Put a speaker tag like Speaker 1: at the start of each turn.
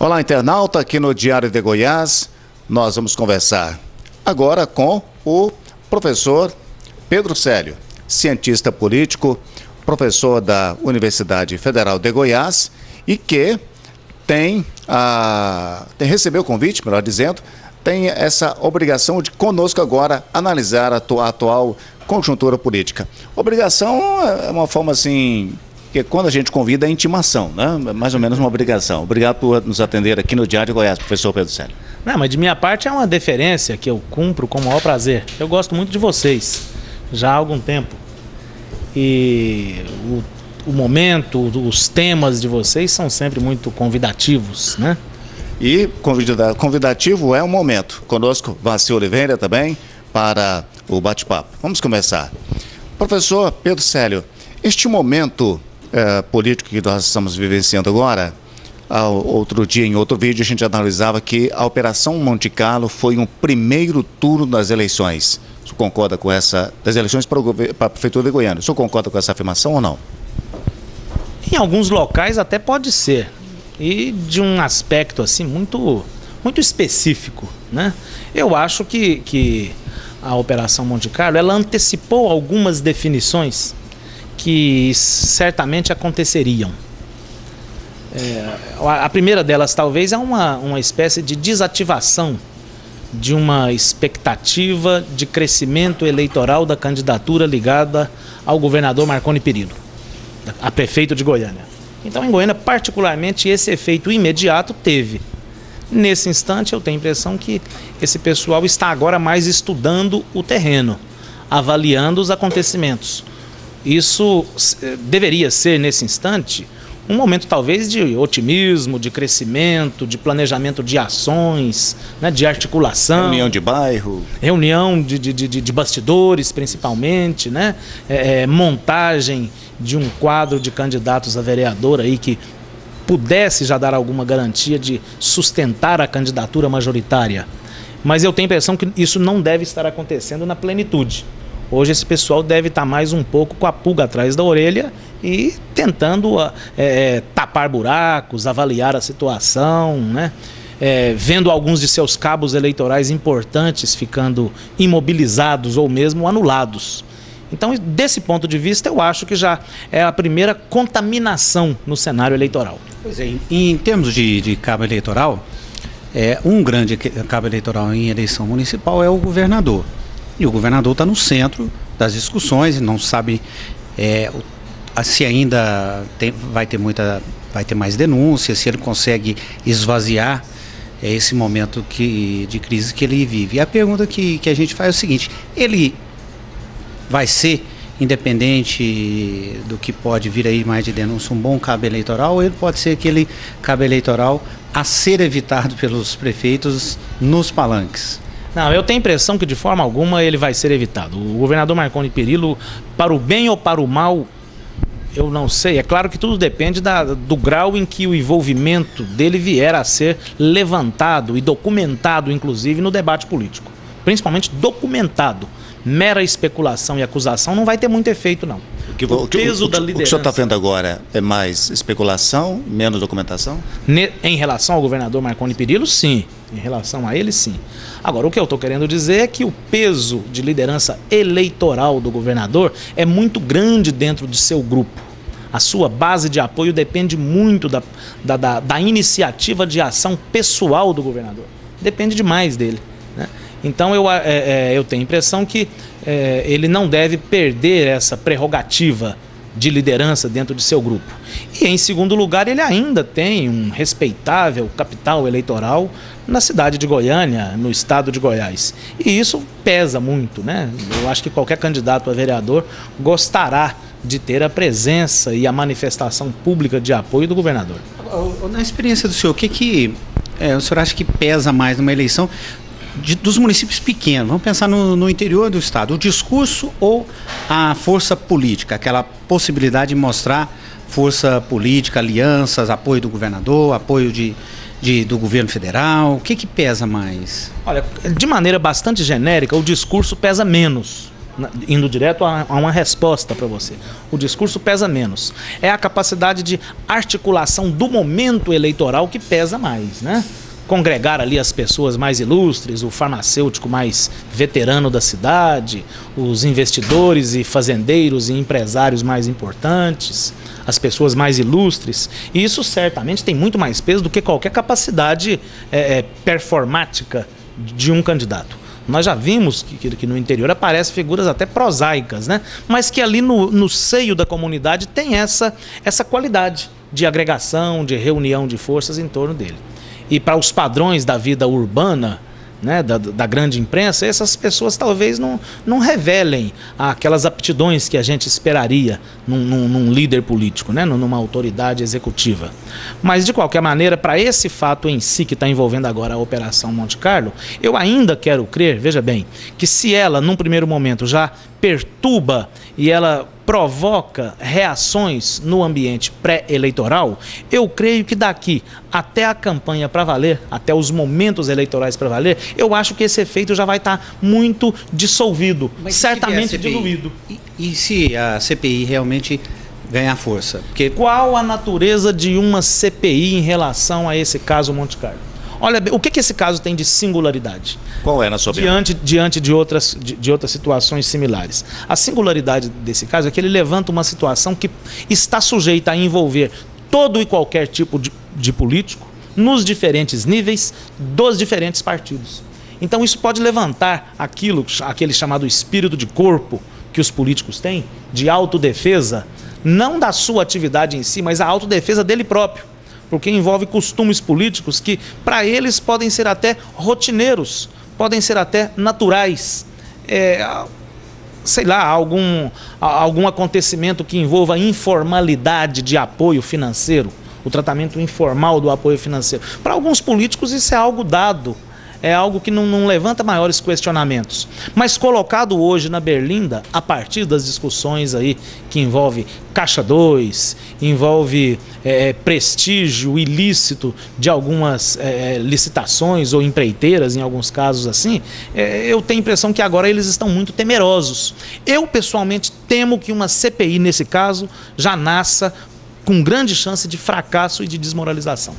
Speaker 1: Olá, internauta, aqui no Diário de Goiás, nós vamos conversar agora com o professor Pedro Célio, cientista político, professor da Universidade Federal de Goiás e que recebeu o convite, melhor dizendo, tem essa obrigação de conosco agora analisar a atual conjuntura política. Obrigação é uma forma assim, que quando a gente convida é intimação, né? Mais ou menos uma obrigação. Obrigado por nos atender aqui no Diário de Goiás, professor Pedro Célio.
Speaker 2: Não, mas de minha parte é uma deferência que eu cumpro com o maior prazer. Eu gosto muito de vocês, já há algum tempo. E o momento, os temas de vocês são sempre muito convidativos, né?
Speaker 1: E convidativo é o momento. Conosco, Vaci Oliveira também, para o bate-papo. Vamos começar. Professor Pedro Célio, este momento político que nós estamos vivenciando agora, outro dia, em outro vídeo, a gente analisava que a Operação Monte Carlo foi um primeiro turno das eleições. O senhor concorda com essa, das eleições para a Prefeitura de Goiânia? O senhor concorda com essa afirmação ou não?
Speaker 2: Em alguns locais até pode ser. E de um aspecto assim muito específico, né? Eu acho que a Operação Monte Carlo, ela antecipou algumas definições que certamente aconteceriam. A primeira delas talvez é uma espécie de desativação de uma expectativa de crescimento eleitoral da candidatura ligada ao governador Marconi Perillo, a prefeito de Goiânia. Então, em Goiânia, particularmente, esse efeito imediato teve. Nesse instante, eu tenho a impressão que esse pessoal está agora mais estudando o terreno, avaliando os acontecimentos. Isso deveria ser, nesse instante, um momento talvez de otimismo, de crescimento, de planejamento de ações, né, de articulação.
Speaker 1: Reunião de bairro.
Speaker 2: Reunião de bastidores, principalmente, né? Montagem de um quadro de candidatos a vereador aí que pudesse já dar alguma garantia de sustentar a candidatura majoritária. Mas eu tenho a impressão que isso não deve estar acontecendo na plenitude. Hoje esse pessoal deve estar mais um pouco com a pulga atrás da orelha e tentando tapar buracos, avaliar a situação, né? Vendo alguns de seus cabos eleitorais importantes ficando imobilizados ou mesmo anulados. Então, desse ponto de vista, eu acho que já é a primeira contaminação no cenário eleitoral.
Speaker 3: Pois é, em termos de cabo eleitoral, um grande cabo eleitoral em eleição municipal é o governador. E o governador está no centro das discussões, não sabe se ainda vai ter mais denúncias, se ele consegue esvaziar esse momento de crise que ele vive. E a pergunta que a gente faz é o seguinte: ele vai ser, independente do que pode vir aí mais de denúncia, um bom cabo eleitoral, ou ele pode ser aquele cabo eleitoral a ser evitado pelos prefeitos nos palanques?
Speaker 2: Não, eu tenho a impressão que de forma alguma ele vai ser evitado. O governador Marconi Perillo, para o bem ou para o mal, eu não sei. É claro que tudo depende do grau em que o envolvimento dele vier a ser levantado e documentado, inclusive, no debate político. Principalmente documentado. Mera especulação e acusação não vai ter muito efeito, não.
Speaker 1: O peso da liderança. O que o senhor está vendo agora é mais especulação, menos documentação?
Speaker 2: Em relação ao governador Marconi Perillo, sim. Em relação a ele, sim. Agora, o que eu estou querendo dizer é que o peso de liderança eleitoral do governador é muito grande dentro de seu grupo. A sua base de apoio depende muito da iniciativa de ação pessoal do governador. Depende demais dele, né? Então eu tenho a impressão que ele não deve perder essa prerrogativa de liderança dentro de seu grupo. E em segundo lugar, ele ainda tem um respeitável capital eleitoral na cidade de Goiânia, no estado de Goiás. E isso pesa muito, né? Eu acho que qualquer candidato a vereador gostará de ter a presença e a manifestação pública de apoio do governador.
Speaker 3: Na experiência do senhor, o senhor acha que pesa mais numa eleição dos municípios pequenos? Vamos pensar no interior do estado, o discurso ou a força política, aquela possibilidade de mostrar força política, alianças, apoio do governador, apoio do governo federal? O que pesa mais?
Speaker 2: Olha, de maneira bastante genérica, o discurso pesa menos. indo direto a uma resposta para você. O discurso pesa menos. É a capacidade de articulação do momento eleitoral que pesa mais, né? Congregar ali as pessoas mais ilustres, o farmacêutico mais veterano da cidade, os investidores e fazendeiros e empresários mais importantes, as pessoas mais ilustres. E isso certamente tem muito mais peso do que qualquer capacidade performática de um candidato. Nós já vimos que no interior aparecem figuras até prosaicas, né? Mas que ali no seio da comunidade tem essa qualidade de agregação, de reunião de forças em torno dele. E para os padrões da vida urbana, né, da grande imprensa, essas pessoas talvez não revelem aquelas aptidões que a gente esperaria num líder político, né, numa autoridade executiva. Mas, de qualquer maneira, para esse fato em si que está envolvendo agora a Operação Monte Carlo, eu ainda quero crer, veja bem, que se ela, num primeiro momento, já perturba e ela provoca reações no ambiente pré-eleitoral, eu creio que daqui até a campanha para valer, até os momentos eleitorais para valer, eu acho que esse efeito já vai estar muito dissolvido,
Speaker 3: mas
Speaker 2: certamente diluído.
Speaker 3: E se a CPI realmente ganhar força? Porque
Speaker 2: qual a natureza de uma CPI em relação a esse caso Monte Carlo? Olha, o que esse caso tem de singularidade?
Speaker 1: Qual é, na sua opinião?
Speaker 2: Diante de outras situações similares. A singularidade desse caso é que ele levanta uma situação que está sujeita a envolver todo e qualquer tipo de político, nos diferentes níveis dos diferentes partidos. Então isso pode levantar aquele chamado espírito de corpo que os políticos têm, de autodefesa, não da sua atividade em si, mas a autodefesa dele próprio. Porque envolve costumes políticos que, para eles, podem ser até rotineiros, podem ser até naturais. Sei lá, algum acontecimento que envolva informalidade de apoio financeiro, o tratamento informal do apoio financeiro. Para alguns políticos isso é algo dado, é algo que não levanta maiores questionamentos. Mas colocado hoje na berlinda, a partir das discussões aí que envolve Caixa 2, envolve prestígio ilícito de algumas licitações ou empreiteiras, em alguns casos assim, eu tenho a impressão que agora eles estão muito temerosos. Eu, pessoalmente, temo que uma CPI, nesse caso, já nasça com grande chance de fracasso e de desmoralização.